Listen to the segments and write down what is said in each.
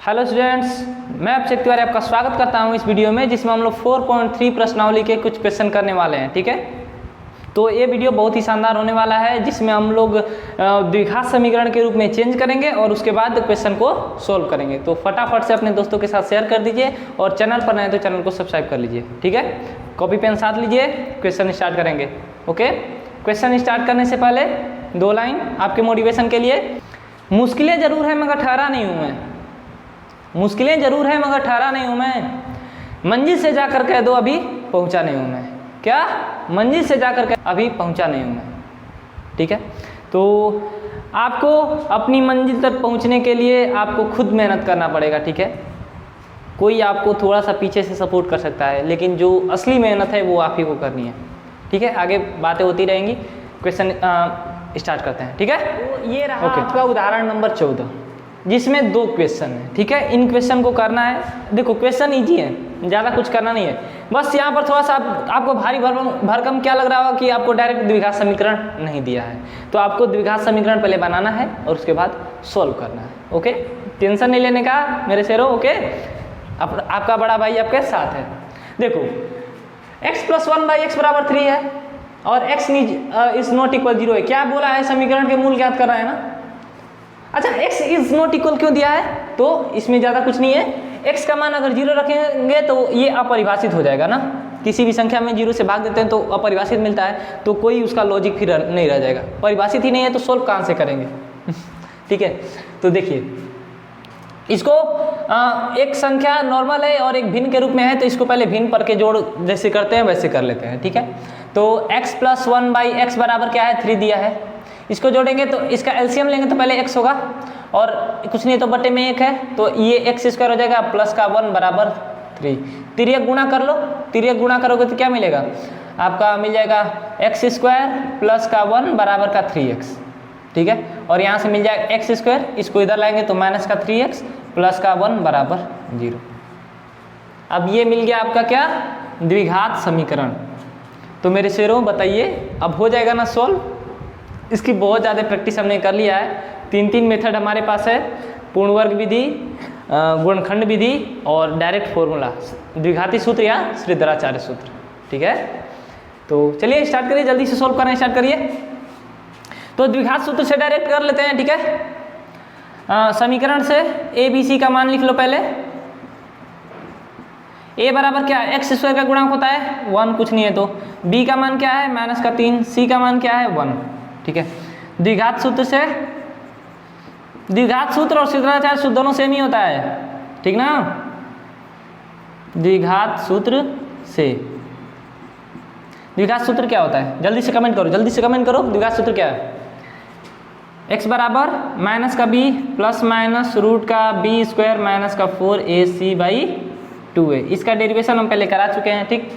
Hello students, मैं अभिषेक तिवारी आपका स्वागत करता हूं इस वीडियो में, जिसमें हम लोग 4.3 प्रश्नावली के कुछ क्वेश्चन करने वाले हैं। ठीक है, तो ये वीडियो बहुत ही शानदार होने वाला है, जिसमें हम लोग द्विघात समीकरण के रूप में चेंज करेंगे और उसके बाद क्वेश्चन को सोल्व करेंगे। तो फटाफट से अपने दोस्तों के साथ शेयर कर दीजिए और चैनल पर नए तो चैनल को सब्सक्राइब कर लीजिए। ठीक है, कॉपी पेन साथ लीजिए, क्वेश्चन स्टार्ट करेंगे। ओके, क्वेश्चन स्टार्ट करने से पहले 2 लाइन आपके मोटिवेशन के लिए। मुश्किलें जरूर है मगर ठहरा नहीं हूँ मैं, मुश्किलें जरूर है मगर ठहरा नहीं हूँ मैं, मंजिल से जाकर कह दो अभी पहुँचा नहीं हूँ मैं। क्या? मंजिल से जाकर कह अभी पहुँचा नहीं हूँ मैं। ठीक है, तो आपको अपनी मंजिल तक पहुँचने के लिए आपको खुद मेहनत करना पड़ेगा। ठीक है, कोई आपको थोड़ा सा पीछे से सपोर्ट कर सकता है, लेकिन जो असली मेहनत है वो आप ही को करनी है। ठीक है, आगे बातें होती रहेंगी। क्वेश्चन स्टार्ट करते हैं। ठीक है, तो ये रहा आपका उदाहरण नंबर 14, जिसमें 2 क्वेश्चन है। ठीक है, इन क्वेश्चन को करना है। देखो क्वेश्चन इजी है, ज़्यादा कुछ करना नहीं है, बस यहाँ पर थोड़ा सा आपको भारी भरकम क्या लग रहा होगा कि आपको डायरेक्ट द्विघात समीकरण नहीं दिया है, तो आपको द्विघात समीकरण पहले बनाना है और उसके बाद सोल्व करना है। ओके, टेंशन नहीं लेने का मेरे शेरों। ओके, आपका बड़ा भाई आपके साथ है। देखो x + 1/x = 3 है और x इज नॉट इक्वल 0 है। क्या बोला है? समीकरण के मूल ज्ञात कर रहा है ना। अच्छा, x इज नॉट इक्वल क्यों दिया है? तो इसमें ज़्यादा कुछ नहीं है। x का मान अगर 0 रखेंगे तो ये अपरिभाषित हो जाएगा ना। किसी भी संख्या में 0 से भाग देते हैं तो अपरिभाषित मिलता है, तो कोई उसका लॉजिक फिर नहीं रह जाएगा। परिभाषित ही नहीं है तो सोल्व कहाँ से करेंगे? ठीक है, तो देखिए इसको एक संख्या नॉर्मल है और एक भिन्न के रूप में है, तो इसको पहले भिन्न पर के जोड़ जैसे करते हैं वैसे कर लेते हैं। ठीक है, तो x + 1/x बराबर क्या है? 3 दिया है। इसको जोड़ेंगे तो इसका एलसीएम लेंगे तो पहले x होगा और कुछ नहीं तो बटे में 1 है, तो ये x² हो जाएगा प्लस का 1 बराबर 3। तिर्यक गुणा कर लो, तिर्यक गुणा करोगे तो क्या मिलेगा? आपका मिल जाएगा x² प्लस का 1 बराबर का 3x। ठीक है, और यहाँ से मिल जाएगा x², इसको इधर लाएंगे तो माइनस का 3x प्लस का 1 बराबर 0। अब ये मिल गया आपका क्या? द्विघात समीकरण। तो मेरे शेरों बताइए, अब हो जाएगा ना सोल्व? इसकी बहुत ज़्यादा प्रैक्टिस हमने कर लिया है। 3 मेथड हमारे पास है, पूर्ण वर्ग विधि, गुणनखंड विधि और डायरेक्ट फॉर्मूला, द्विघाती सूत्र या श्रीधराचार्य सूत्र। ठीक है, तो चलिए स्टार्ट करिए, जल्दी से सोल्व करना स्टार्ट करिए। तो द्विघात सूत्र से डायरेक्ट कर लेते हैं। ठीक है, समीकरण से a b c का मान लिख लो पहले। a बराबर क्या है? x² का गुणांक होता है 1, कुछ नहीं है, तो b का मान क्या है? -3, c का मान क्या है? 1। ठीक है, द्विघात सूत्र से, द्विघात सूत्र और श्रीधराचार्य सूत्र दोनों सेम ही होता है। ठीक ना, द्विघात सूत्र से, द्विघात सूत्र क्या होता है? जल्दी से कमेंट करो, जल्दी से कमेंट करो, द्विघात सूत्र क्या है? x बराबर माइनस का b प्लस माइनस रूट का b² माइनस का 4ac/2 है। इसका डेरिवेशन हम पहले करा चुके हैं। ठीक,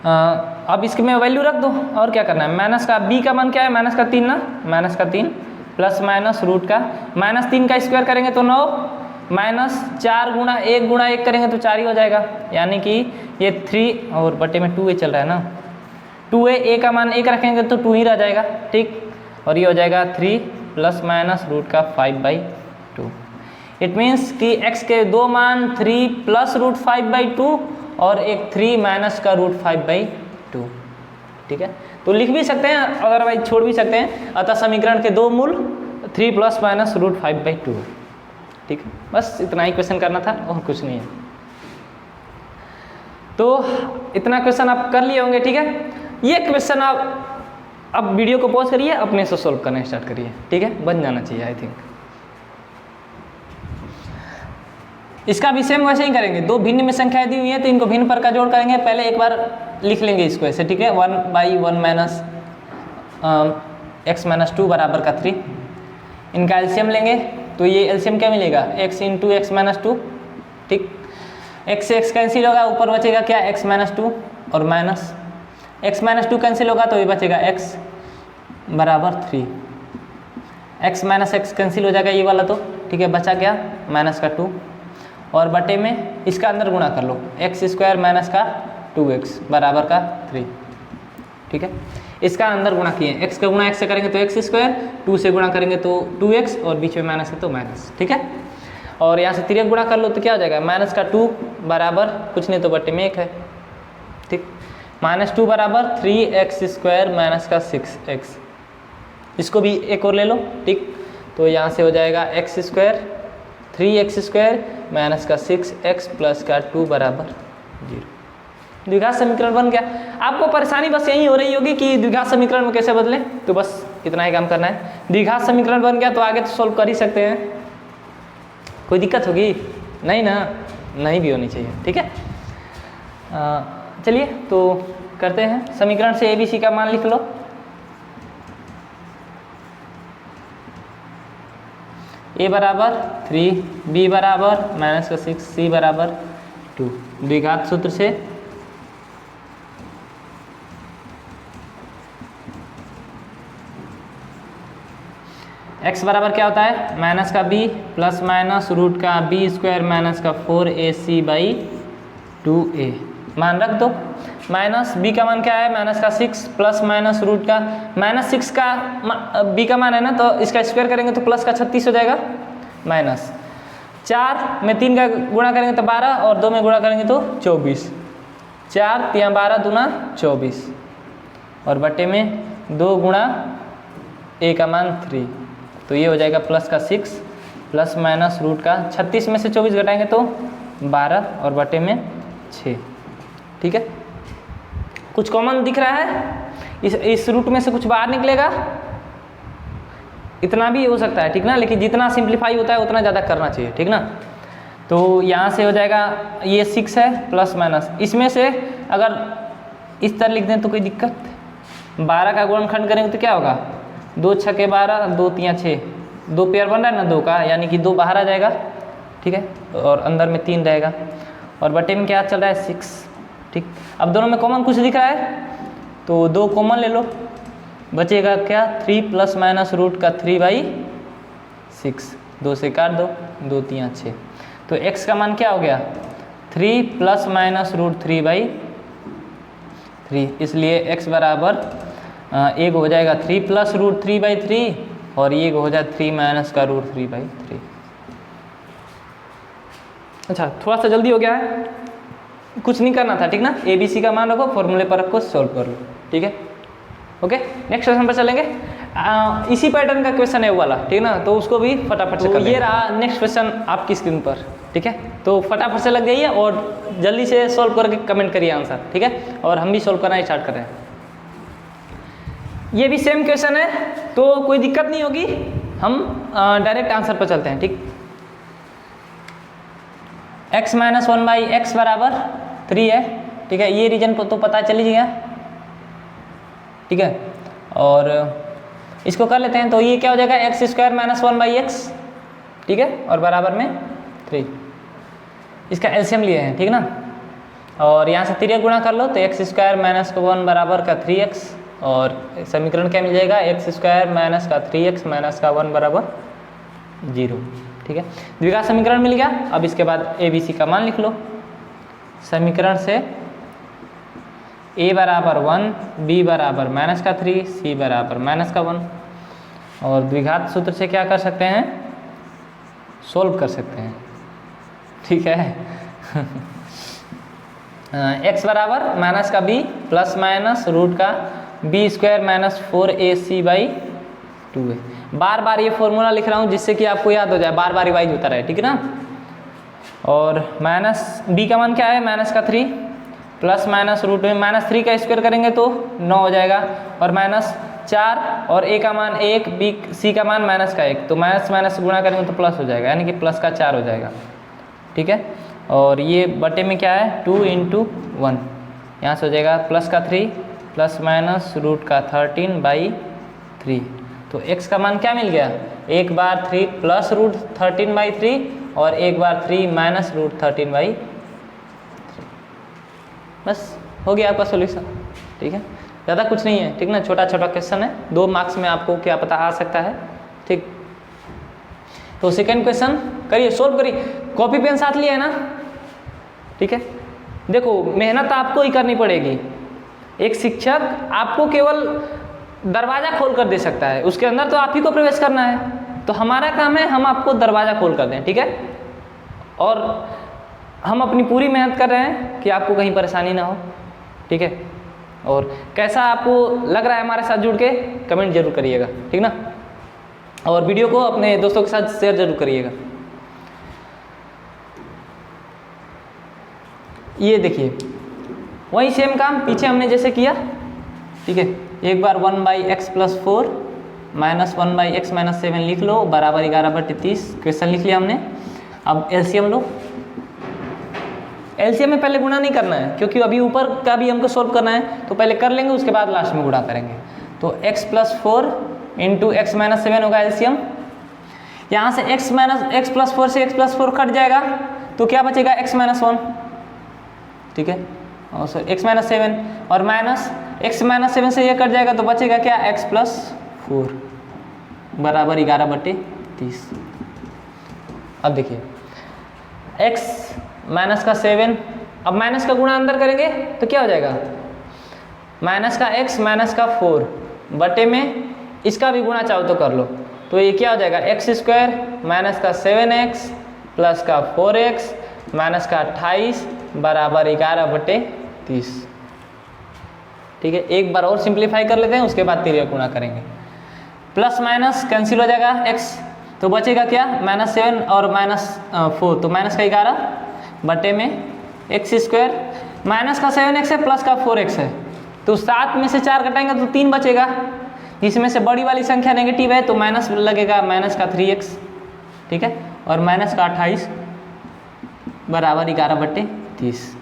अब इसके में वैल्यू रख दो और क्या करना है? माइनस का b का मान क्या है? -3 ना, -3 प्लस माइनस रूट का -3 का स्क्वायर करेंगे तो 9, -4 गुणा 1 गुणा 1 करेंगे तो 4 ही हो जाएगा, यानी कि ये 3 और बटे में 2a चल रहा है ना, 2a, a का मान 1 रखेंगे तो 2 ही रह जाएगा। ठीक, और ये हो जाएगा 3 प्लस माइनस रूट का 5/2। इट मीन्स कि x के 2 मान 3 प्लस रूट 5/2 और एक 3 माइनस का रूट 5/2। ठीक है, तो लिख भी सकते हैं, अदरवाइज छोड़ भी सकते हैं। अतः समीकरण के 2 मूल 3 प्लस माइनस रूट 5/2। ठीक है, बस इतना ही क्वेश्चन करना था और कुछ नहीं है। तो इतना क्वेश्चन आप कर लिए होंगे। ठीक है, ये क्वेश्चन आप अब वीडियो को पॉज करिए, अपने से सोल्व करना स्टार्ट करिए। ठीक है, बन जाना चाहिए आई थिंक। इसका भी सेम वैसे ही करेंगे। 2 भिन्न में संख्याएं दी हुई है तो इनको भिन्न पर का जोड़ करेंगे। पहले एक बार लिख लेंगे इसको ऐसे। ठीक है, 1/1 माइनस x - 2 बराबर का 3। इनका एलसीएम लेंगे तो ये एलसीएम क्या मिलेगा? x × x - 2। ठीक, x से x कैंसिल होगा, ऊपर बचेगा क्या? x - 2 और माइनस x - 2 कैंसिल होगा तो ये बचेगा x बराबर 3। x - x कैंसिल हो जाएगा ये वाला, तो ठीक है, बचा क्या? -2 और बटे में इसका अंदर गुणा कर लो, x² - का 2x बराबर का 3। ठीक है, इसका अंदर गुणा किए, x का गुणा x से करेंगे तो x स्क्वायर, 2 से गुणा करेंगे तो 2x और बीच में माइनस है तो माइनस, ठीक है। और यहाँ से तिर्यक गुणा कर लो तो क्या हो जाएगा, माइनस का 2 बराबर कुछ नहीं तो बट्टे में 1 है, ठीक। -2 बराबर 3x स्क्वायर माइनस का 6x, इसको भी एक और ले लो, ठीक। तो यहाँ से हो जाएगा x square 3x square minus का 6x प्लस का 2 बराबर 0। द्विघात समीकरण बन गया। आपको परेशानी बस यही हो रही होगी कि द्विघात समीकरण में कैसे बदलें, तो बस इतना ही काम करना है। द्विघात समीकरण बन गया तो आगे तो सॉल्व कर ही सकते हैं, कोई दिक्कत होगी नहीं ना, नहीं भी होनी चाहिए, ठीक है। चलिए तो करते हैं, समीकरण से ABC का मान लिख लो। A बराबर 3, B बराबर माइनस का 6, C बराबर 2। द्विघात सूत्र से x बराबर क्या होता है, माइनस का b प्लस माइनस रूट का b स्क्वायर माइनस का 4ac बाई 2a। मान रख दो। माइनस b का मान क्या है, माइनस का 6 प्लस माइनस रूट का -6 का b का मान है ना, तो इसका स्क्वायर करेंगे तो प्लस का 36 हो जाएगा, माइनस 4 में 3 का गुणा करेंगे तो 12 और 2 में गुणा करेंगे तो 24, 4 3 12 दूना 24 और बटे में 2 गुणा a का मान 3, तो ये हो जाएगा प्लस का 6 प्लस माइनस रूट का 36 में से 24 घटाएंगे तो 12 और बटे में 6, ठीक है। कुछ कॉमन दिख रहा है, इस रूट में से कुछ बाहर निकलेगा, इतना भी हो सकता है, ठीक ना, लेकिन जितना सिंप्लीफाई होता है उतना ज़्यादा करना चाहिए, ठीक ना। तो यहाँ से हो जाएगा ये 6 है प्लस माइनस, इसमें से अगर इस तरह लिख दें तो कोई दिक्कत, 12 का गुणनखंड करेंगे तो क्या होगा, 2 छक्के 12, 2 3 6, 2 पेयर बन रहा है ना 2 का, यानी कि 2 बाहर आ जाएगा, ठीक है, और अंदर में 3 रहेगा और बटे में क्या चल रहा है 6, ठीक। अब दोनों में कॉमन कुछ दिख रहा है तो 2 कॉमन ले लो, बचेगा क्या 3 प्लस माइनस रूट का 3/6, 2 से काट दो, 2 3 6, तो x का मान क्या हो गया 3 प्लस माइनस रूट 3/3, इसलिए x बराबर एक हो जाएगा 3 प्लस रूट 3/3 और ये हो जाए 3 माइनस का रूट 3/3। अच्छा थोड़ा सा जल्दी हो गया है, कुछ नहीं करना था, ठीक ना। ABC का मान रखो, फॉर्मूले पर रखो, सॉल्व कर लो, ठीक है। ओके नेक्स्ट क्वेश्चन पर चलेंगे। इसी पैटर्न का क्वेश्चन है वो वाला, ठीक ना, तो उसको भी फटाफट से कर लेंगे। ये रहा नेक्स्ट क्वेश्चन आपकी स्क्रीन पर, ठीक है, तो फटाफट से लग जाइए और जल्दी से सॉल्व करके कमेंट करिए आंसर, ठीक है, और हम भी सॉल्व करना स्टार्ट कर रहे हैं। ये भी सेम क्वेश्चन है तो कोई दिक्कत नहीं होगी, हम डायरेक्ट आंसर पर चलते हैं, ठीक। x माइनस 1/x बराबर 3 है, ठीक है, ये रीजन को तो पता चल ही गया, ठीक है, और इसको कर लेते हैं तो ये क्या हो जाएगा x स्क्वायर माइनस 1/x, ठीक है, और बराबर में 3, इसका एलसीएम लिए हैं, ठीक ना, और यहाँ से तिर्यक गुणा कर लो तो x स्क्वायर माइनस 1 बराबर का 3x और समीकरण क्या मिल जाएगा x स्क्वायर माइनस का 3x माइनस का 1 बराबर 0, ठीक है। द्विघात समीकरण मिल गया। अब इसके बाद ABC का मान लिख लो। समीकरण से a बराबर 1, b बराबर माइनस का 3, c बराबर माइनस का 1 और द्विघात सूत्र से क्या कर सकते हैं, सोल्व कर सकते हैं, ठीक है। x बराबर माइनस का b प्लस माइनस रूट का b स्क्वायर माइनस 4ac/2 है। बार बार ये फॉर्मूला लिख रहा हूँ जिससे कि आपको याद हो जाए, बार बार रिवाइज होता रहे, ठीक है ना। और माइनस b का मान क्या है, माइनस का 3 प्लस माइनस रूट में -3 का स्क्वायर करेंगे तो 9 हो जाएगा और -4 और a का मान 1, b c का मान माइनस का 1, तो माइनस माइनस गुणा करेंगे तो प्लस हो जाएगा, यानी कि प्लस का 4 हो जाएगा, ठीक है। और ये बटे में क्या है 2 × 1, यहाँ से हो जाएगा प्लस का 3 प्लस माइनस रूट का 13/3, तो x का मान क्या मिल गया, 1 बार 3 प्लस रूट 13/3 और 1 बार 3 माइनस रूट 13/3, बस हो गया आपका सॉल्यूशन, ठीक है, ज़्यादा कुछ नहीं है, ठीक ना, छोटा छोटा क्वेश्चन है, 2 मार्क्स में आपको क्या पता आ सकता है, ठीक। तो सेकंड क्वेश्चन करिए, सोल्व करिए, कॉपी पेन साथ लिया है ना, ठीक है। देखो मेहनत आपको ही करनी पड़ेगी, एक शिक्षक आपको केवल दरवाज़ा खोल कर दे सकता है, उसके अंदर तो आप ही को प्रवेश करना है, तो हमारा काम है हम आपको दरवाज़ा खोल कर दें, ठीक है। और हम अपनी पूरी मेहनत कर रहे हैं कि आपको कहीं परेशानी ना हो, ठीक है। और कैसा आपको लग रहा है हमारे साथ जुड़ के, कमेंट जरूर करिएगा, ठीक ना। और वीडियो को अपने दोस्तों के साथ शेयर जरूर करिएगा। ये देखिए वही सेम काम पीछे हमने जैसे किया, ठीक है। एक बार 1/x+4 -1/x-7 लिख लो बराबर 11/30। क्वेश्चन लिख लिया हमने। अब एलसीएम लो। एलसीएम में पहले गुणा नहीं करना है, क्योंकि अभी ऊपर का भी हमको सोल्व करना है, तो पहले कर लेंगे, उसके बाद लास्ट में गुणा करेंगे। तो x+4 × x-7 होगा एलसीएम। यहाँ से x+4 से x+4 कट जाएगा, तो क्या बचेगा x-1, ठीक है। और सॉरी x-7 और माइनस x-7 से ये कट जाएगा, तो बचेगा क्या x+4 बराबर 11/30। अब देखिए x-7, अब माइनस का गुणा अंदर करेंगे तो क्या हो जाएगा -x -4 बटे में इसका भी गुणा चाहो तो कर लो, तो ये क्या हो जाएगा x² -7x प्लस का 4x माइनस का 28 बराबर 11/30, ठीक है। एक बार और सिंप्लीफाई कर लेते हैं, उसके बाद तिर्यक गुणा करेंगे। प्लस माइनस कैंसिल हो जाएगा x, तो बचेगा क्या -7 और -4, तो माइनस का 11 बटे में x² माइनस का 7x है प्लस का 4x है, तो 7 में से 4 घटाएंगे तो 3 बचेगा, जिसमें से बड़ी वाली संख्या नेगेटिव है तो माइनस लगेगा, माइनस का 3x, ठीक है, और माइनस का 28 बराबर 11/30,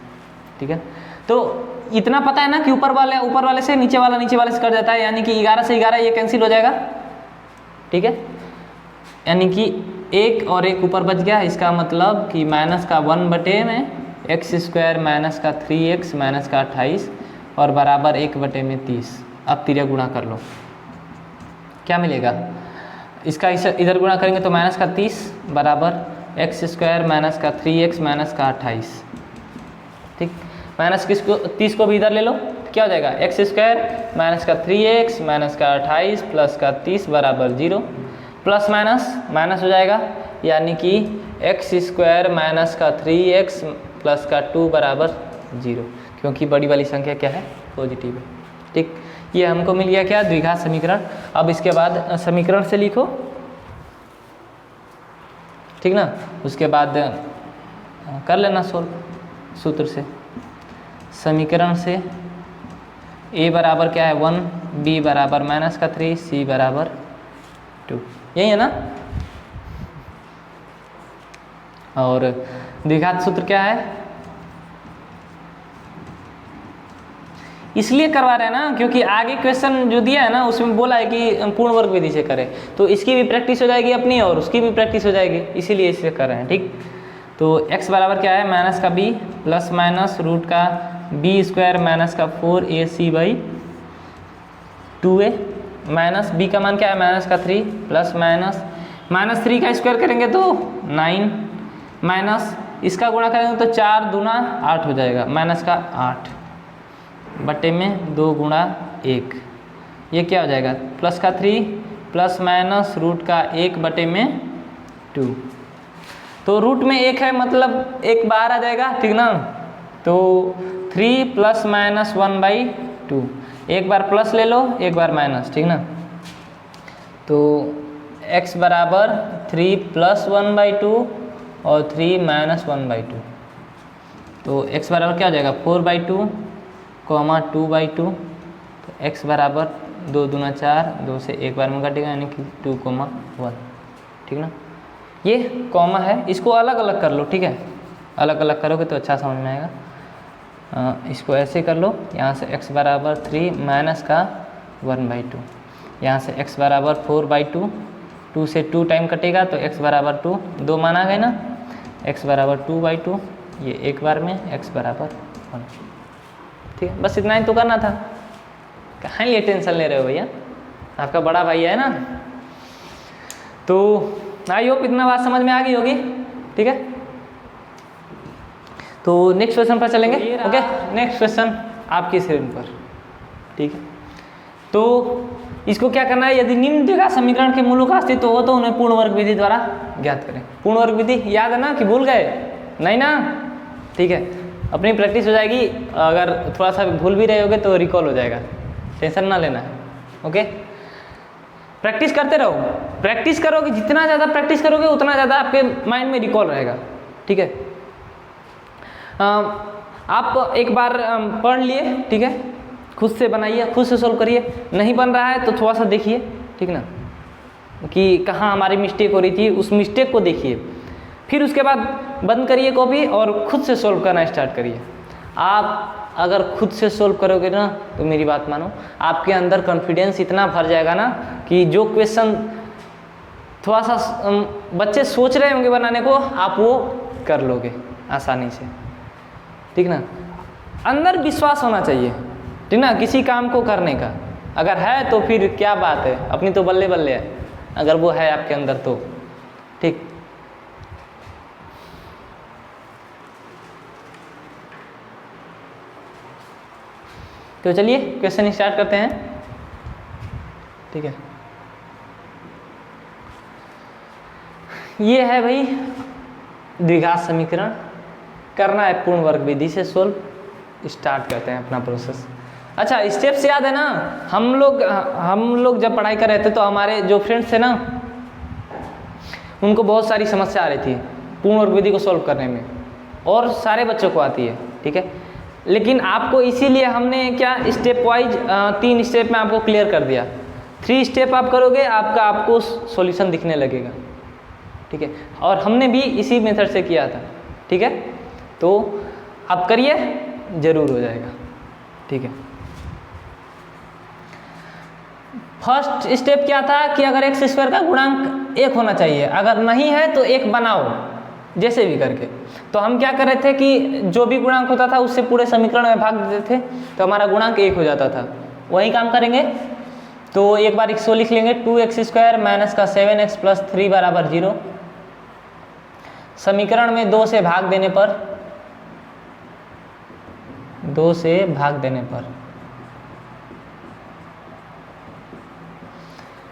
ठीक है। तो इतना पता है ना कि ऊपर वाले से नीचे वाले से कट जाता है, यानी कि 11 से 11 ये कैंसिल हो जाएगा, ठीक है। यानी कि 1 और 1 ऊपर बच गया, इसका मतलब कि माइनस का 1 बटे में x² माइनस का 3x माइनस का 28 और बराबर 1/30। अब तिर्यक गुणा कर लो, क्या मिलेगा, इसका इधर गुणा करेंगे तो माइनस का 30 बराबर x² माइनस का 3x माइनस का 28, ठीक। माइनस 30 को भी इधर ले लो, क्या हो जाएगा x² माइनस का 3x माइनस का 28 प्लस का 30 बराबर 0, प्लस माइनस हो जाएगा, यानी कि x² माइनस का 3x प्लस का 2 बराबर 0, क्योंकि बड़ी वाली संख्या क्या है पॉजिटिव है, ठीक। ये हमको मिल गया क्या द्विघात समीकरण। अब इसके बाद समीकरण से लिखो, ठीक ना, उसके बाद कर लेना सोल्व सूत्र से। समीकरण से a बराबर क्या है 1, b बराबर -3, c बराबर 2, यही है ना। और द्विघात सूत्र क्या है, इसलिए करवा रहे हैं ना क्योंकि आगे क्वेश्चन जो दिया है ना उसमें बोला है कि पूर्ण वर्ग विधि से करें, तो इसकी भी प्रैक्टिस हो जाएगी अपनी और उसकी भी प्रैक्टिस हो जाएगी, इसीलिए इसे कर रहे हैं, ठीक। तो x बराबर क्या है माइनस का b प्लस माइनस रूट का b² माइनस का 4ac/2a माइनस b का मान क्या है माइनस का 3 प्लस -3 का स्क्वायर करेंगे तो 9 माइनस इसका गुणा करेंगे तो 4 दूना 8 हो जाएगा, माइनस का 8 बटे में 2 गुणा 1, ये क्या हो जाएगा प्लस का 3 प्लस माइनस रूट का 1 बटे में 2, तो रूट में 1 है मतलब 1 बाहर आ जाएगा, ठीक ना। तो 3 प्लस माइनस 1/2, एक बार प्लस ले लो एक बार माइनस, ठीक ना। तो x बराबर 3 प्लस 1/2 और 3 माइनस 1/2, तो x बराबर क्या हो जाएगा 4/2 कॉमा 2/2, तो x बराबर 2 दूना 4, 2 से एक बार में घटेगा यानी कि 2,1, ठीक ना। ये कॉमा है, इसको अलग अलग कर लो, ठीक है, अलग अलग करोगे तो अच्छा समझ में आएगा। इसको ऐसे कर लो, यहाँ से x बराबर 3 माइनस का 1/2, यहाँ से x बराबर 4/2, 2 से 2 टाइम कटेगा तो x बराबर 2, 2 मान आ गए ना, x बराबर 2/2, ये एक बार में x बराबर 1, ठीक है। बस इतना ही तो करना था, कहाँ ये टेंशन ले रहे हो भैया, आपका बड़ा भाई है ना। तो आई होप इतना बात समझ में आ गई होगी, ठीक है। तो नेक्स्ट क्वेश्चन पर चलेंगे, ओके। नेक्स्ट क्वेश्चन आपकी स्क्रीन पर, ठीक है। तो इसको क्या करना है, यदि निम्न द्विघात समीकरण के मूलों का अस्तित्व हो तो उन्हें पूर्ण वर्ग विधि द्वारा ज्ञात करें। पूर्ण वर्ग विधि याद है ना कि भूल गए? नहीं ना, ठीक है, अपनी प्रैक्टिस हो जाएगी। अगर थोड़ा सा भूल भी रहे होगे तो रिकॉल हो जाएगा, टेंशन ना लेना है। ओके, प्रैक्टिस करते रहो, प्रैक्टिस करोगे, जितना ज़्यादा प्रैक्टिस करोगे उतना ज़्यादा आपके माइंड में रिकॉल रहेगा। ठीक है, आप एक बार पढ़ लिए, ठीक है, खुद से बनाइए, खुद से सोल्व करिए। नहीं बन रहा है तो थोड़ा सा देखिए, ठीक ना, कि कहाँ हमारी मिस्टेक हो रही थी, उस मिस्टेक को देखिए। फिर उसके बाद बंद करिए कॉपी और खुद से सोल्व करना स्टार्ट करिए। आप अगर खुद से सोल्व करोगे ना तो मेरी बात मानो, आपके अंदर कॉन्फिडेंस इतना भर जाएगा ना कि जो क्वेश्चन थोड़ा सा बच्चे सोच रहे होंगे बनाने को, आप वो कर लोगे आसानी से। ठीक ना, अंदर विश्वास होना चाहिए, ठीक ना, किसी काम को करने का। अगर है तो फिर क्या बात है, अपनी तो बल्ले बल्ले है, अगर वो है आपके अंदर तो। ठीक, तो चलिए क्वेश्चन स्टार्ट करते हैं। ठीक है, ये है भाई द्विघात समीकरण, करना है पूर्ण वर्ग विधि से सोल्व। स्टार्ट करते हैं अपना प्रोसेस। अच्छा, स्टेप्स याद है ना? हम लोग जब पढ़ाई कर रहे थे तो हमारे जो फ्रेंड्स थे ना, उनको बहुत सारी समस्या आ रही थी पूर्ण वर्ग विधि को सोल्व करने में, और सारे बच्चों को आती है। ठीक है, लेकिन आपको इसीलिए हमने क्या स्टेप वाइज 3 स्टेप में आपको क्लियर कर दिया। 3 स्टेप आप करोगे, आपको सॉल्यूशन दिखने लगेगा। ठीक है, और हमने भी इसी मेथड से किया था। ठीक है, तो आप करिए, जरूर हो जाएगा। ठीक है, फर्स्ट स्टेप क्या था कि अगर एक्स स्क्वायर का गुणांक 1 होना चाहिए, अगर नहीं है तो 1 बनाओ जैसे भी करके। तो हम क्या कर रहे थे कि जो भी गुणांक होता था उससे पूरे समीकरण में भाग देते थे तो हमारा गुणांक 1 हो जाता था। वही काम करेंगे, तो एक बार इसको लिख लेंगे, 2x² माइनस का 7x प्लस 3 बराबर 0। समीकरण में 2 से भाग देने पर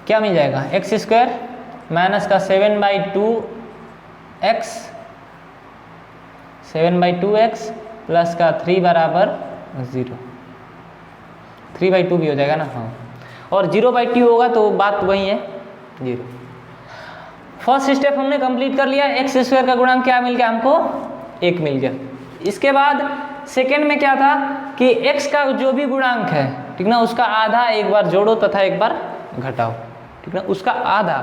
क्या मिल जाएगा? x² माइनस का 7/2x प्लस का 3 बराबर 0। 3/2 भी हो जाएगा ना? हाँ, और 0/2 होगा तो बात वही है, 0। फर्स्ट स्टेप हमने कंप्लीट कर लिया। x² का गुणांक क्या मिल गया हमको? 1 मिल गया। इसके बाद सेकेंड में क्या था कि x का जो भी गुणांक है, ठीक ना, उसका आधा एक बार जोड़ो तथा एक बार घटाओ। ठीक ना, उसका आधा,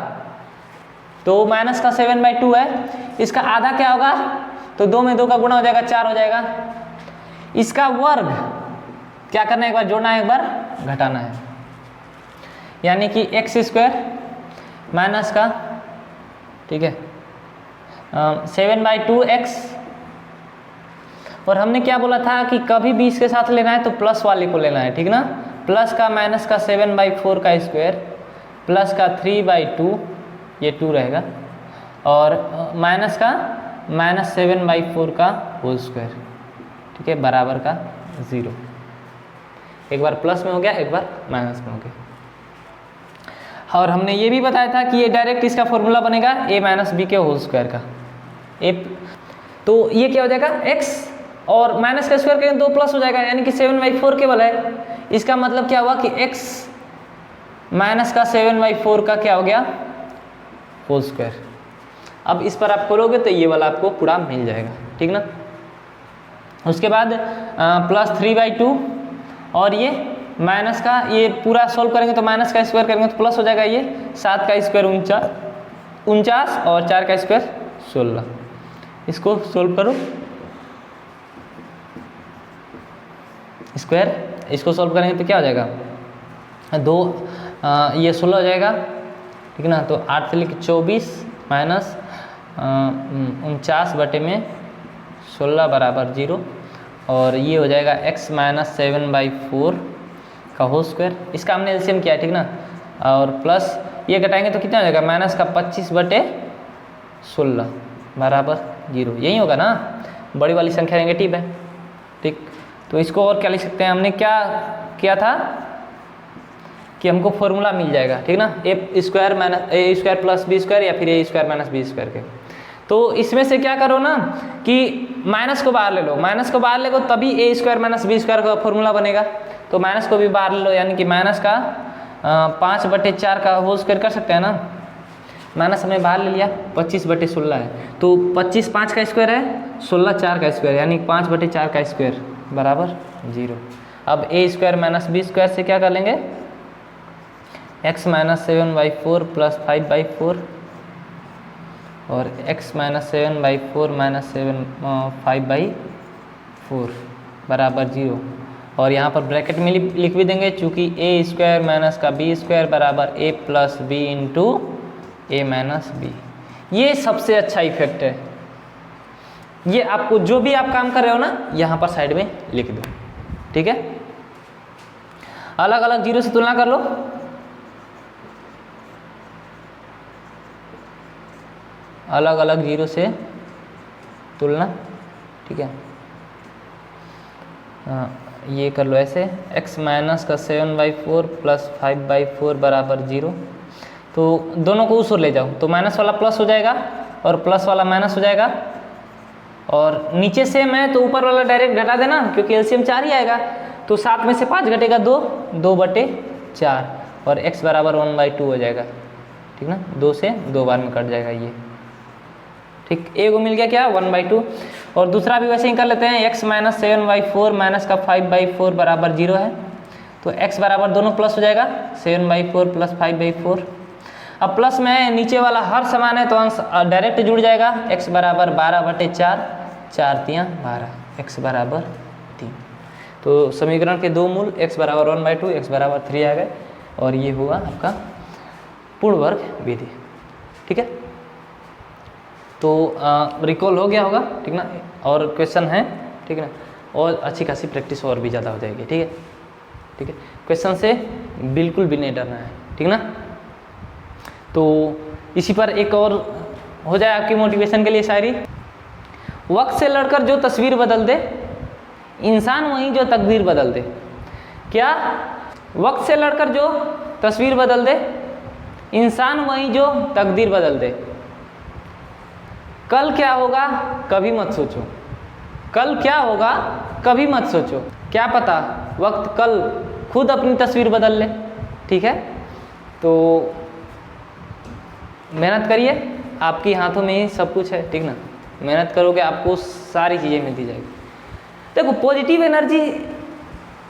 तो माइनस का 7/2 है, इसका आधा क्या होगा? तो 2 में 2 का गुणा हो जाएगा, 4 हो जाएगा। इसका वर्ग क्या करना है? एक बार जोड़ना है, एक बार घटाना है, यानी कि x² माइनस का, ठीक है, 7/2x। और हमने क्या बोला था कि कभी भी इसके साथ लेना है तो प्लस वाले को लेना है, ठीक ना। प्लस का माइनस का 7/4 का स्क्वायर प्लस का 3/2, ये 2 रहेगा, और माइनस का -7/4 का होल स्क्वायर, ठीक है, बराबर का 0। एक बार प्लस में हो गया, एक बार माइनस में हो गया। और हमने ये भी बताया था कि ये डायरेक्ट इसका फॉर्मूला बनेगा a माइनस बी के होल स्क्वायर का। तो ये क्या हो जाएगा? x और माइनस का स्क्वायर करेंगे तो प्लस हो जाएगा, यानी कि 7/4 केवल है। इसका मतलब क्या हुआ कि x माइनस का 7/4 का क्या हो गया? Whole square. अब इस पर आप खोलोगे तो ये वाला आपको पूरा मिल जाएगा, ठीक ना। उसके बाद प्लस 3/2 और ये माइनस का, ये पूरा सोल्व करेंगे तो माइनस का स्क्वायर करेंगे तो प्लस हो जाएगा। ये 7 का स्क्वायर 49 और 4 का स्क्वायर 16। इसको सोल्व करो, स्क्वायर, इसको सोल्व करेंगे तो क्या हो जाएगा? 2 ये 16 हो जाएगा, ठीक ना। तो 8 से लेकर 24 माइनस 49/16 बराबर 0, और ये हो जाएगा x माइनस 7/4 का होल स्क्वायर। इसका हमने एलसीएम किया है, ठीक ना। और प्लस ये घटाएंगे तो कितना हो जाएगा? माइनस का 25/16 बराबर 0। यही होगा ना, बड़ी वाली संख्या नेगेटिव है, ठीक। तो इसको और क्या लिख सकते हैं? हमने क्या किया था कि हमको फॉर्मूला मिल जाएगा, ठीक ना, ए स्क्वायर प्लस बी स्क्वायर या फिर ए स्क्वायर माइनस बी स्क्वायर के। तो इसमें से क्या करो ना कि माइनस को बाहर ले लो, माइनस को बाहर ले लो तभी ए स्क्वायर माइनस बी स्क्वायर का फॉर्मूला बनेगा। तो माइनस को भी बाहर ले लो, यानी कि माइनस का 5/4 का होल स्क्वायर कर सकते हैं ना। माइनस हमने बाहर ले लिया, 25/16 है, तो 25 5 का स्क्वायर है, 16 4 का स्क्वायर, यानी 5/4 का स्क्वायर बराबर 0। अब ए स्क्वायर माइनस बी स्क्वायर से क्या कर लेंगे, x माइनस 7/4 प्लस 5/4 और x माइनस 7/4 माइनस 5/4 बराबर 0। और यहाँ पर ब्रैकेट में लिख भी देंगे, चूँकि ए स्क्वायर माइनस का बी स्क्वायर बराबर ए प्लस बी इंटू ए माइनस बी। ये सबसे अच्छा इफेक्ट है। ये आपको जो भी आप काम कर रहे हो ना, यहाँ पर साइड में लिख दो, ठीक है। अलग अलग जीरो से तुलना कर लो। अलग अलग जीरो से तुलना, ठीक है। ये कर लो ऐसे, x माइनस का 7/4 प्लस 5/4 बराबर 0। तो दोनों को उस ओर ले जाओ, तो माइनस वाला प्लस हो जाएगा और प्लस वाला माइनस हो जाएगा। और नीचे सेम है तो ऊपर वाला डायरेक्ट घटा देना, क्योंकि एलसीएम 4 ही आएगा। तो 7 में से 5 घटेगा 2, 2/4 और x बराबर 1/2 हो जाएगा, ठीक ना। 2 से 2 बार में कट जाएगा ये, ठीक। ए को मिल गया क्या, 1/2। और दूसरा भी वैसे ही कर लेते हैं, x माइनस 7/4 माइनस का 5/4 बराबर 0 है। तो x बराबर दोनों प्लस हो जाएगा, 7/4 प्लस 5/4। अब प्लस में नीचे वाला हर समान है तो अंश डायरेक्ट जुड़ जाएगा, x बराबर 12/4, 4 × 3 = 12, x बराबर 3। तो समीकरण के दो मूल x बराबर 1/2, x बराबर 3 आ गए, और ये हुआ आपका पूर्ण वर्ग विधि, ठीक है। तो रिकॉल हो गया होगा, ठीक ना। और क्वेश्चन है, ठीक है ना, और अच्छी खासी प्रैक्टिस और भी ज़्यादा हो जाएगी, ठीक है, ठीक है। क्वेश्चन से बिल्कुल भी नहीं डरना है, ठीक ना। तो इसी पर एक और हो जाए आपकी मोटिवेशन के लिए शायरी। वक्त से लड़कर जो तस्वीर बदल दे, इंसान वहीं जो तकदीर बदल दे। क्या, वक्त से लड़कर जो तस्वीर बदल दे, इंसान वहीं जो तकदीर बदल दे। कल क्या होगा कभी मत सोचो, कल क्या होगा कभी मत सोचो, क्या पता वक्त कल खुद अपनी तस्वीर बदल ले, ठीक है। तो मेहनत करिए, आपके हाथों में ही सब कुछ है, ठीक ना। मेहनत करोगे आपको सारी चीज़ें मिलती जाएगी। देखो पॉजिटिव एनर्जी,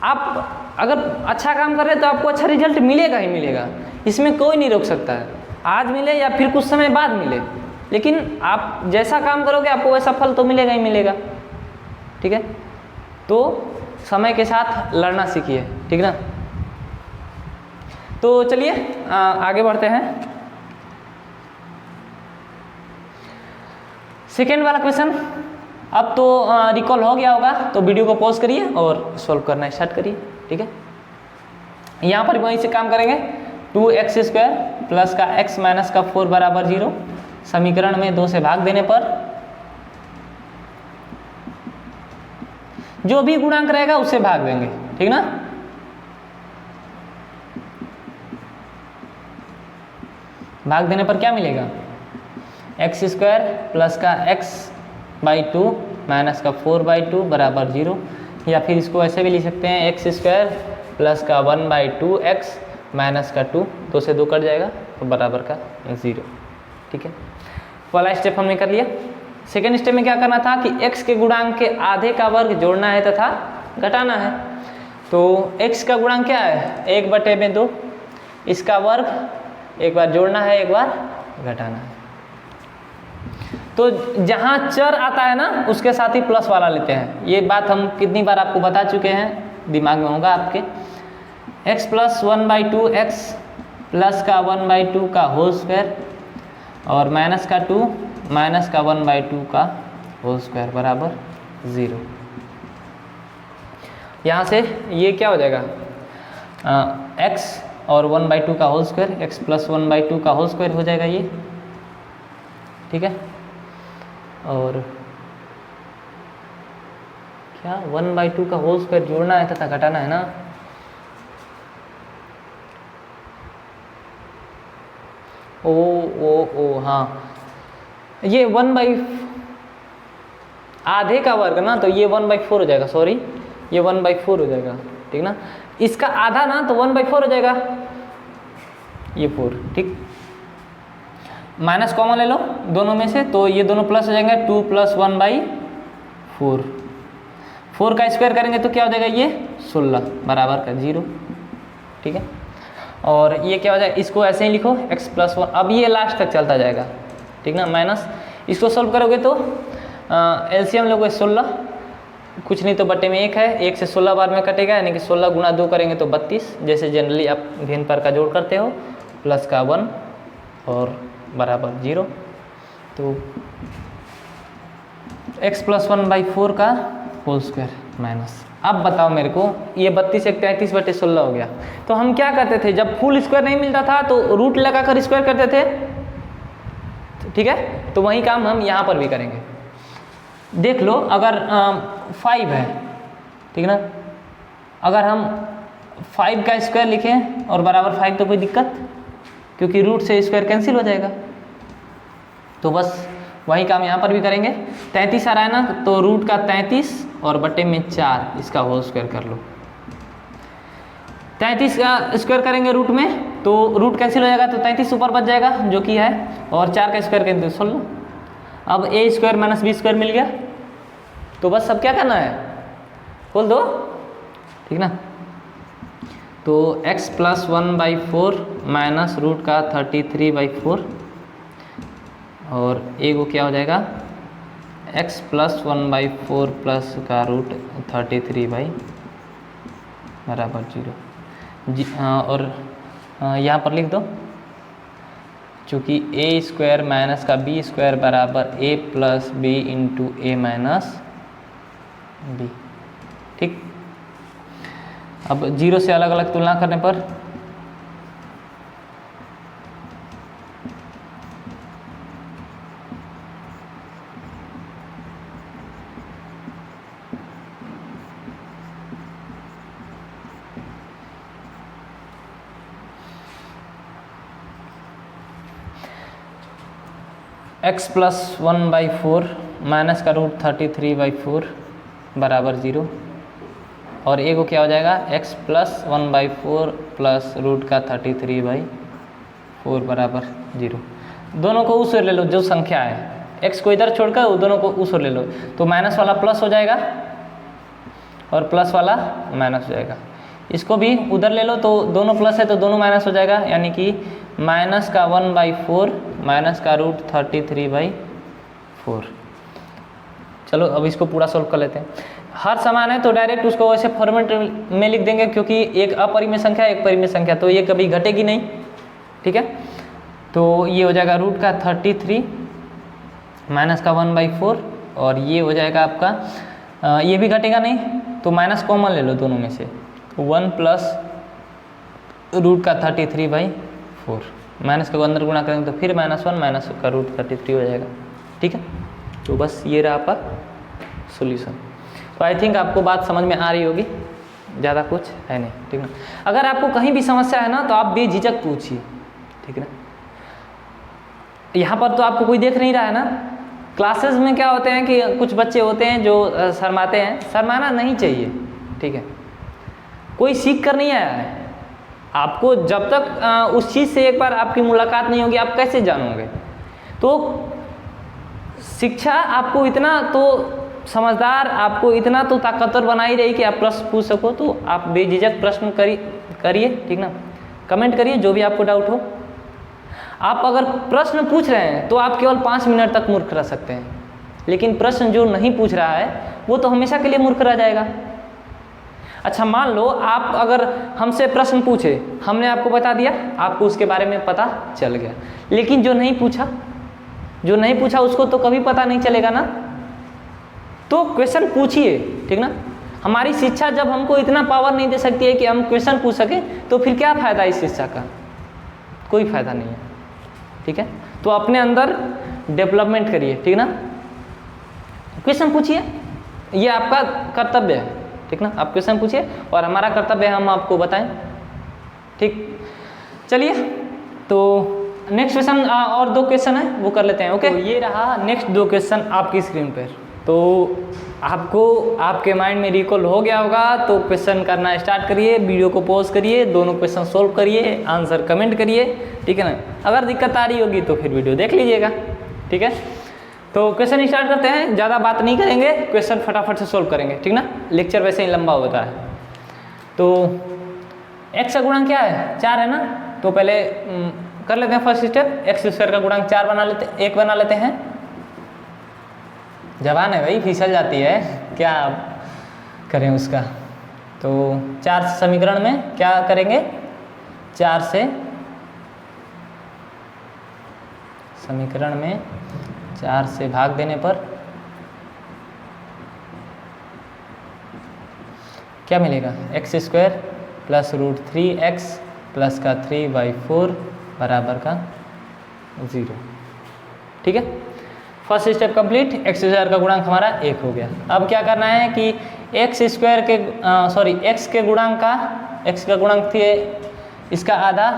आप अगर अच्छा काम कर रहे हैं तो आपको अच्छा रिजल्ट मिलेगा ही मिलेगा, इसमें कोई नहीं रोक सकता है। आज मिले या फिर कुछ समय बाद मिले, लेकिन आप जैसा काम करोगे आपको वैसा फल तो मिलेगा ही मिलेगा, ठीक है। तो समय के साथ लड़ना सीखिए, ठीक ना। तो चलिए आगे बढ़ते हैं। सेकेंड वाला क्वेश्चन। अब तो रिकॉल हो गया होगा, तो वीडियो को पॉज करिए और सॉल्व करना स्टार्ट करिए, ठीक है। यहाँ पर वहीं से काम करेंगे, 2x² प्लस का x माइनस का 4 बराबर 0। समीकरण में 2 से भाग देने पर जो भी गुणांक रहेगा उससे भाग देंगे, ठीक ना। भाग देने पर क्या मिलेगा, x² प्लस का x/2 माइनस का 4/2 बराबर 0। या फिर इसको ऐसे भी लिख सकते हैं, x² प्लस का 1/2x माइनस का 2, 2 से 2 कट जाएगा तो बराबर का 0, ठीक है। पहला स्टेप हमने कर लिया। सेकेंड स्टेप में क्या करना था कि x के गुणांक के आधे का वर्ग जोड़ना है तथा घटाना है। तो x का गुणांक क्या है, 1/2, इसका वर्ग एक बार जोड़ना है एक बार घटाना है। तो जहाँ चर आता है ना उसके साथ ही प्लस वाला लेते हैं। ये बात हम कितनी बार आपको बता चुके हैं, दिमाग में होगा आपके। x प्लस 1/2x प्लस का 1/2 का होल स्क्वायर और माइनस का 2 माइनस का 1/2 का होल स्क्वायर बराबर 0। यहाँ से ये क्या हो जाएगा, x और 1/2 का होल स्क्वायर, x प्लस 1/2 का होल स्क्वायर हो जाएगा ये, ठीक है। और क्या 1/2 का होल स्क्वायर जोड़ना है तथा घटाना है ना। ओ हाँ, ये 1/, आधे का वर्ग ना, तो ये 1/4 हो जाएगा, सॉरी ये 1/4 हो जाएगा, ठीक ना। इसका आधा ना, तो 1/4 हो जाएगा, ये 4, ठीक। माइनस कॉमन ले लो दोनों में से, तो ये दोनों प्लस हो जाएंगे, 2 + 1/4, 4 का स्क्वायर करेंगे तो क्या हो जाएगा, ये 16 बराबर का 0, ठीक है। और ये क्या हो जाएगा, इसको ऐसे ही लिखो x + 1, अब ये लास्ट तक चलता जाएगा, ठीक ना। माइनस इसको सॉल्व करोगे तो एलसीएम लोगे 16, कुछ नहीं तो बटे में 1 है, 1 से 16 बार में कटेगा, यानी कि 16 × 2 करेंगे तो 32, जैसे जनरली आप भिन्न पर का जोड़ करते हो, प्लस का 1 और बराबर 0। तो x + 1/4 का होल स्क्वायर माइनस, अब बताओ मेरे को, ये 32 × 33/16 हो गया। तो हम क्या करते थे, जब फुल स्क्वायर नहीं मिलता था तो रूट लगाकर स्क्वायर करते थे, ठीक है। तो वही काम हम यहाँ पर भी करेंगे। देख लो, अगर 5 है, ठीक ना, अगर हम 5 का स्क्वायर लिखें और बराबर 5 तो कोई दिक्कत, क्योंकि रूट से स्क्वायर कैंसिल हो जाएगा, तो बस वही काम यहाँ पर भी करेंगे। 33 आ रहा है ना, तो रूट का 33 और बटे में 4, इसका होल स्क्वायर कर लो। 33 का स्क्वायर करेंगे रूट में तो रूट कैंसिल हो जाएगा, तो 33 ऊपर बच जाएगा जो कि है, और 4 का स्क्वायर करेंगे तो 16। अब a² - b² मिल गया, तो बस अब क्या करना है, खोल दो, ठीक ना। तो x + 1/4 माइनस रूट का 33/4, और एगो क्या हो जाएगा, x + 1/4 प्लस का रूट 33 बराबर 0 जी। और यहाँ पर लिख दो, चूँकि a² माइनस का b² बराबर a + b × a - b, ठीक। अब 0 से अलग अलग तुलना करने पर x + 1/4 माइनस का रूट 33/4 बराबर 0, और एगो क्या हो जाएगा, x + 1/4 प्लस रूट का 33/4 बराबर 0। दोनों को उस ओर ले लो जो संख्या है, x को इधर छोड़कर दोनों को उस ओर ले लो, तो माइनस वाला प्लस हो जाएगा और प्लस वाला माइनस हो जाएगा। इसको भी उधर ले लो, तो दोनों प्लस है तो दोनों माइनस हो जाएगा, यानी कि माइनस का 1/4 माइनस का रूट 33/4। चलो अब इसको पूरा सॉल्व कर लेते हैं। हर समान है तो डायरेक्ट उसको वैसे फॉर्मेट में लिख देंगे, क्योंकि एक अपरिमेय संख्या एक परिमेय संख्या, तो ये कभी घटेगी नहीं, ठीक है। तो ये हो जाएगा रूट का 33 माइनस का 1/4, और ये हो जाएगा आपका, ये भी घटेगा नहीं, तो माइनस कॉमन ले लो दोनों में से, 1 प्लस रूट का 33/4, माइनस का अंदर गुणा करेंगे तो फिर -1 माइनस का रूट 33 हो जाएगा, ठीक है। तो बस ये रहा आपका सॉल्यूशन। तो आई थिंक आपको बात समझ में आ रही होगी, ज़्यादा कुछ है नहीं, ठीक ना। अगर आपको कहीं भी समस्या है ना, तो आप बेझिझक पूछिए, ठीक है। यहाँ पर तो आपको कोई देख नहीं रहा है ना। क्लासेस में क्या होते हैं कि कुछ बच्चे होते हैं जो शर्माते हैं, शर्माना नहीं चाहिए, ठीक है। कोई सीख कर नहीं आया है, आपको जब तक उस चीज़ से एक बार आपकी मुलाकात नहीं होगी, आप कैसे जानोगे। तो शिक्षा आपको इतना तो समझदार, आपको इतना तो ताकतवर बना ही रही कि आप प्रश्न पूछ सको, तो आप बेझिझक प्रश्न करिए, ठीक ना। कमेंट करिए जो भी आपको डाउट हो। आप अगर प्रश्न पूछ रहे हैं तो आप केवल 5 मिनट तक मूर्ख रह सकते हैं, लेकिन प्रश्न जो नहीं पूछ रहा है वो तो हमेशा के लिए मूर्ख रह जाएगा। अच्छा, मान लो आप अगर हमसे प्रश्न पूछे, हमने आपको बता दिया, आपको उसके बारे में पता चल गया, लेकिन जो नहीं पूछा उसको तो कभी पता नहीं चलेगा ना। तो क्वेश्चन पूछिए, ठीक ना। हमारी शिक्षा जब हमको इतना पावर नहीं दे सकती है कि हम क्वेश्चन पूछ सकें, तो फिर क्या फ़ायदा इस शिक्षा का, कोई फ़ायदा नहीं है, ठीक है। तो अपने अंदर डेवलपमेंट करिए, ठीक ना। क्वेश्चन पूछिए, ये आपका कर्तव्य है, ठीक ना। आप क्वेश्चन पूछिए और हमारा कर्तव्य है हम आपको बताएं, ठीक। चलिए, तो नेक्स्ट क्वेश्चन और 2 क्वेश्चन है वो कर लेते हैं। ओके, तो ये रहा नेक्स्ट 2 क्वेश्चन आपकी स्क्रीन पर। तो आपको आपके माइंड में रिकॉल हो गया होगा, तो क्वेश्चन करना स्टार्ट करिए, वीडियो को पॉज करिए, दोनों क्वेश्चन सोल्व करिए, आंसर कमेंट करिए, ठीक है ना। अगर दिक्कत आ रही होगी तो फिर वीडियो देख लीजिएगा, ठीक है। तो क्वेश्चन स्टार्ट करते हैं, ज़्यादा बात नहीं करेंगे, क्वेश्चन फटाफट से सोल्व करेंगे, ठीक ना। लेक्चर वैसे ही लंबा होता है। तो x का गुणांक क्या है, 4 है ना। तो पहले कर लेते हैं फर्स्ट स्टेप, एक्स स्क्वायर का गुणांक 4 बना लेते, 1 बना लेते हैं। जवान है भाई, फिसल जाती है, क्या करें उसका। तो 4 समीकरण में क्या करेंगे, 4 से समीकरण में 4 से भाग देने पर क्या मिलेगा, x square plus √3x plus का 3/4 बराबर का 0, ठीक है। First step complete, x square का गुणांक हमारा 1 हो गया। अब क्या करना है कि एक्स स्क्वायर के एक्स के गुणांक का, एक्स का गुणांक थी इसका आधा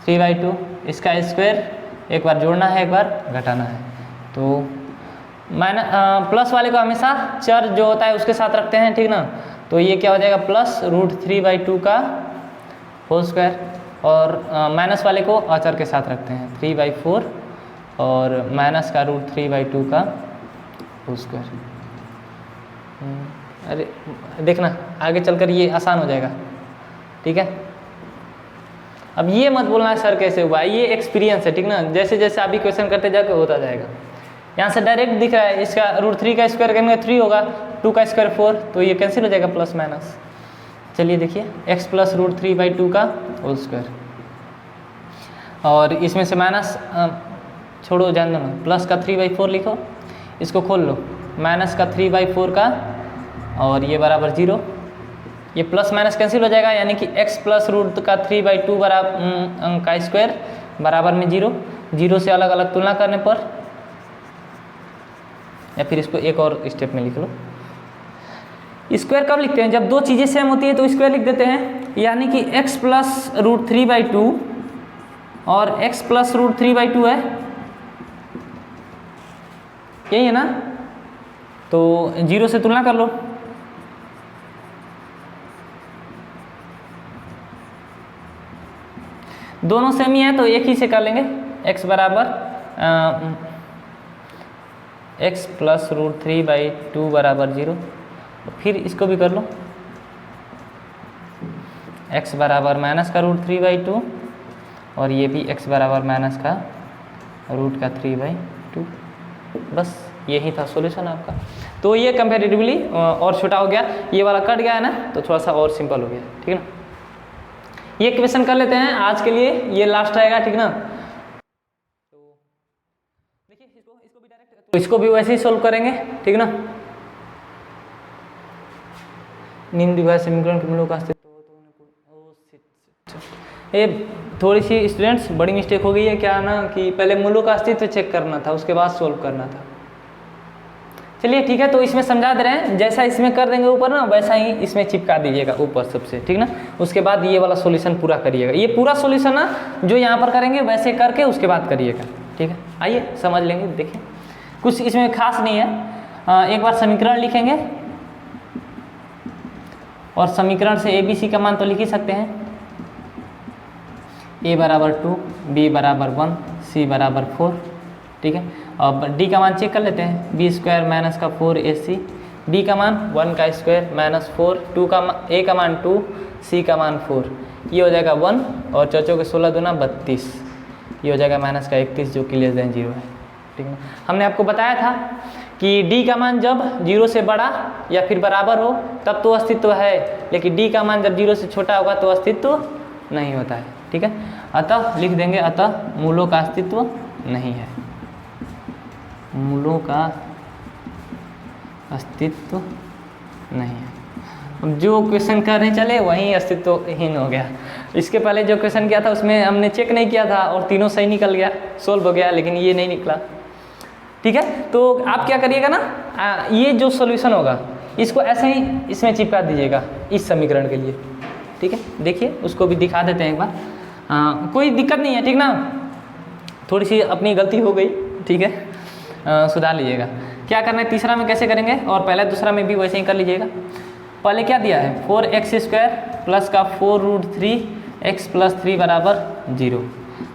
3/2, इसका स्क्वायर एक बार जोड़ना है, एक बार घटाना है। तो प्लस वाले को हमेशा चर जो होता है उसके साथ रखते हैं, ठीक ना। तो ये क्या हो जाएगा, प्लस √3/2 का होल स्क्वायर, और माइनस वाले को अचर के साथ रखते हैं, 3/4 और माइनस का √3/2 का होल स्क्वायर। अरे देखना आगे चलकर ये आसान हो जाएगा, ठीक है। अब ये मत बोलना है सर कैसे हुआ, ये एक्सपीरियंस है, ठीक ना। जैसे जैसे अभी क्वेश्चन करते जाके होता जाएगा। यहाँ से डायरेक्ट दिख रहा है, इसका √3 का स्क्वायर करेंगे 3 होगा, 2 का स्क्वायर 4, तो ये कैंसिल हो जाएगा प्लस माइनस। चलिए देखिए, x प्लस √3/2 का होल स्क्वायर, और इसमें से माइनस छोड़ो, जान दो ना, प्लस का 3/4 लिखो, इसको खोल लो, माइनस का 3/4 का, और ये बराबर 0। ये प्लस माइनस कैंसिल हो जाएगा, यानी कि x प्लस √3/2 बराबर का स्क्वायर बराबर में 0। 0 से अलग अलग तुलना करने पर, या फिर इसको एक और स्टेप में लिख लो। स्क्वायर कब लिखते हैं, जब 2 चीज़ें सेम होती है तो स्क्वायर लिख देते हैं, यानी कि x प्लस √3/2 और x प्लस √3/2 है, यही है ना। तो 0 से तुलना कर लो, दोनों सेम ही है तो एक ही से कर लेंगे। x बराबर x प्लस √3/2 बराबर 0, फिर इसको भी कर लो, x बराबर माइनस का √3/2 और ये भी x बराबर माइनस का √3/2। बस यही था सॉल्यूशन आपका। तो ये कंपैरेटिवली और छोटा हो गया, ये वाला कट गया है ना, तो थोड़ा सा और सिंपल हो गया, ठीक है ना। ये क्वेश्चन कर लेते हैं आज के लिए, ये लास्ट रहेगा, ठीक ना। तो देखिए इसको भी डायरेक्ट, तो इसको भी वैसे ही सोल्व करेंगे, ठीक ना। निम्न द्विघात समीकरण के मूलों का अस्तित्व, ये थोड़ी सी स्टूडेंट्स बड़ी मिस्टेक हो गई है, क्या ना कि पहले मूलों का अस्तित्व चेक करना था, उसके बाद सोल्व करना था। चलिए ठीक है, तो इसमें समझा दे रहे हैं, जैसा इसमें कर देंगे ऊपर ना, वैसा ही इसमें चिपका दीजिएगा ऊपर सबसे, ठीक ना। उसके बाद ये वाला सॉल्यूशन पूरा करिएगा, ये पूरा सॉल्यूशन ना जो यहाँ पर करेंगे वैसे करके उसके बाद करिएगा, ठीक है। आइए समझ लेंगे, देखिए कुछ इसमें खास नहीं है। एक बार समीकरण लिखेंगे, और समीकरण से ABC का मान तो लिख ही सकते हैं, A बराबर 2, B बराबर 1, C बराबर 4, ठीक है। अब D का मान चेक कर लेते हैं, B स्क्वायर माइनस का 4AC, D का मान 1 का स्क्वायर माइनस 4, A का मान 2, C का मान 4, ये हो जाएगा 1, और चौचों के 16 दूना 32, ये हो जाएगा माइनस का 31 जो कि लेस देन 0 है, ठीक है। हमने आपको बताया था कि D का मान जब 0 से बड़ा या फिर बराबर हो तब तो अस्तित्व है, लेकिन D का मान जब 0 से छोटा होगा तो अस्तित्व नहीं होता है, ठीक है। अतः लिख देंगे, अतः मूलों का अस्तित्व नहीं है, मूलों का अस्तित्व नहीं है। अब जो क्वेश्चन करने चले वहीं अस्तित्वहीन हो गया। इसके पहले जो क्वेश्चन किया था उसमें हमने चेक नहीं किया था और तीनों सही निकल गया, सोल्व हो गया, लेकिन ये नहीं निकला, ठीक है। तो आप क्या करिएगा ना, ये जो सॉल्यूशन होगा इसको ऐसे ही इसमें चिपका दीजिएगा इस समीकरण के लिए, ठीक है। देखिए उसको भी दिखा देते हैं एक बार, कोई दिक्कत नहीं है, ठीक ना। थोड़ी सी अपनी गलती हो गई, ठीक है, सुधार लीजिएगा। क्या करना है, तीसरा में कैसे करेंगे और पहले दूसरा में भी वैसे ही कर लीजिएगा। पहले क्या दिया है, 4x² प्लस का 4√3x + 3 = 0।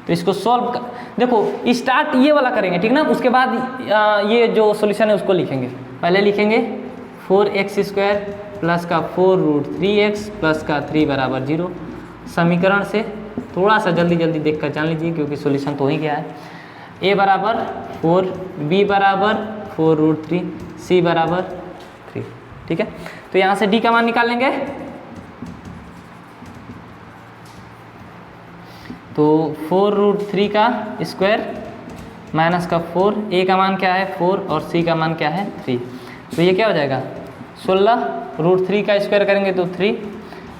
तो इसको सॉल्व देखो स्टार्ट ये वाला करेंगे, ठीक ना, उसके बाद ये जो सॉल्यूशन है उसको लिखेंगे। पहले लिखेंगे 4x² प्लस का 4√3x + का 3 = 0। समीकरण से थोड़ा सा जल्दी जल्दी देख कर जान लीजिए क्योंकि सॉल्यूशन तो हो ही गया है। a = 4, b = 4√3, c = 3, ठीक है। तो यहाँ से d का मान निकाल लेंगे। तो 4√3 का स्क्वायर माइनस का 4, a का मान क्या है 4 और c का मान क्या है 3। तो ये क्या हो जाएगा 16√3 का स्क्वायर करेंगे तो 3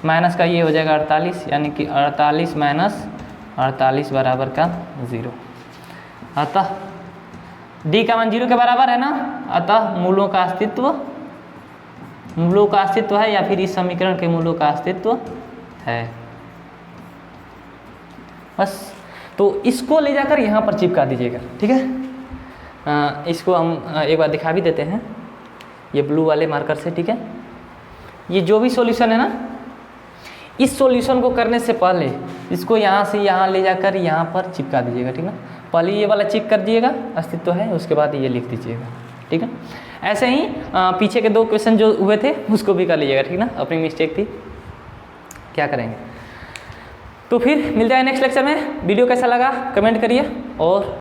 माइनस का ये हो जाएगा 48, यानी कि 48 माइनस 48 बराबर का 0। अतः d का मान 0 के बराबर है ना, अतः मूलों का अस्तित्व है या फिर इस समीकरण के मूलों का अस्तित्व है। बस तो इसको ले जाकर यहाँ पर चिपका दीजिएगा, ठीक है। इसको हम एक बार दिखा भी देते हैं ये ब्लू वाले मार्कर से, ठीक है। ये जो भी सॉल्यूशन है ना, इस सॉल्यूशन को करने से पहले इसको यहाँ से यहाँ ले जाकर यहाँ पर चिपका दीजिएगा, ठीक ना। पहले ये वाला चेक कर दिएगा अस्तित्व है, उसके बाद ये लिख दीजिएगा, ठीक है। ऐसे ही पीछे के 2 क्वेश्चन जो हुए थे उसको भी कर लीजिएगा, ठीक ना, अपनी मिस्टेक थी, क्या करेंगे। तो फिर मिलते हैं नेक्स्ट लेक्चर में। वीडियो कैसा लगा कमेंट करिए और